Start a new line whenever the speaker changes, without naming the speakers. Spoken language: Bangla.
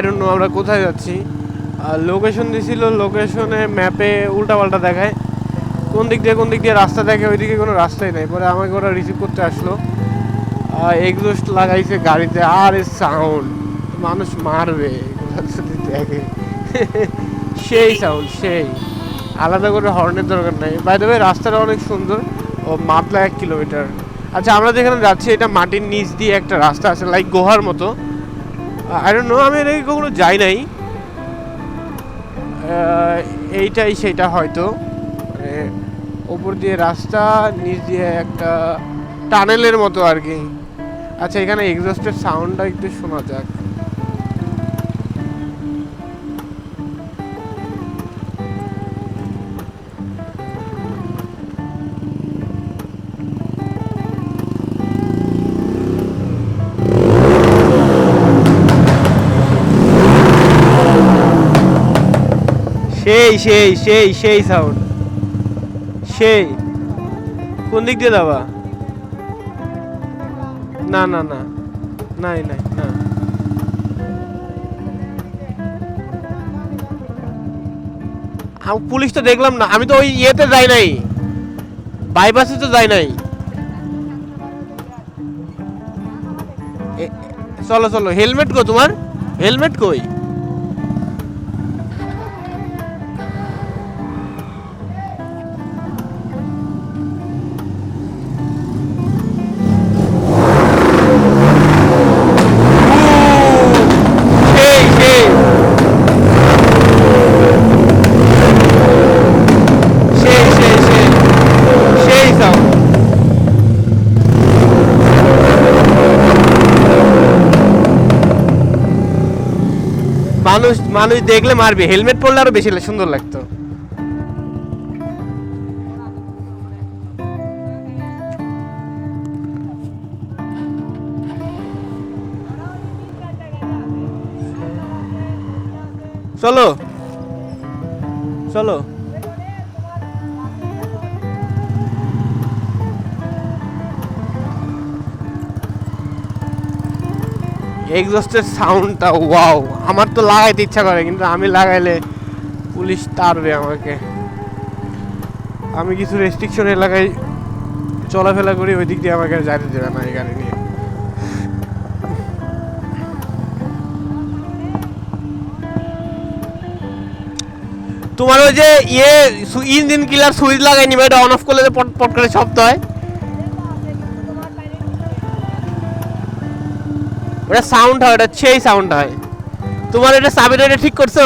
ডোন্ট নো আমরা কোথায় যাচ্ছি। লোকেশন দিছিল, লোকেশনে ম্যাপে উল্টাপাল্টা দেখায়, কোন দিক দিয়ে রাস্তা দেখে, ওইদিকে কোনো রাস্তাই নেই। পরে আমাকে ওরা রিসিভ করতে আসলো, এক্সস্ট লাগাইছে গাড়িতে, আর সাউন্ড মানুষ মারবে যদি দেখে। সেই সাউন্ড, সেই আলাদা করে হর্নের দরকার নাই। বাই দ্য ওয়ে রাস্তাটা অনেক সুন্দর, ও মাত্র 1 কিলোমিটার। আচ্ছা আমরা যেখানে যাচ্ছি এটা মাটির নিচ দিয়ে একটা রাস্তা আছে, লাইক গুহার মতো। আই ডোন্ট নো, আমি এর আগে কখনো যাই নাই। এইটাই সেটা হয়তো, ওপর দিয়ে রাস্তা, নিচ দিয়ে একটা টানেলের মতো আর কি। আচ্ছা এখানে এক্সস্টের সাউন্ডটা একটু শোনা যাক। সেই সেই সেই সেই সাউন্ড, সেই। কোন দিক দিয়ে যাবা? না না না, নাই নাই না। পুলিশ তো দেখলাম না, আমি তো ওই ইয়েতে যাই নাই, বাইপাসে তো যাই নাই। চলো চলো, হেলমেট কই তোমার? হেলমেট কই? সেই সেই সেই সেই সেই সেই সাউন্ড। মানুষ মানুষ দেখলে মারবে, হেলমেট পরলে আরো বেশি সুন্দর লাগতো। চলো চলো। এক্সস্টের সাউন্ডটা ওয়াও, আমার তো লাগাইতে ইচ্ছা করে, কিন্তু আমি লাগাইলে পুলিশ তাড়বে আমাকে। আমি কিছু রেস্ট্রিকশন এলাকায় চলাফেরা করি, ওই দিক দিয়ে আমাকে যাইতে দেবে না এই গাড়ি নিয়ে। তোমার ওই যে ইঞ্জিন কিলার সুইচ লাগাই নিবে, এটা অন অফ করলে পট পট করে শব্দ হয়, ওটা সাউন্ড হয়, ওটা সেই সাউন্ড হয়। তোমার এটা চাবিটা এটা ঠিক করছো?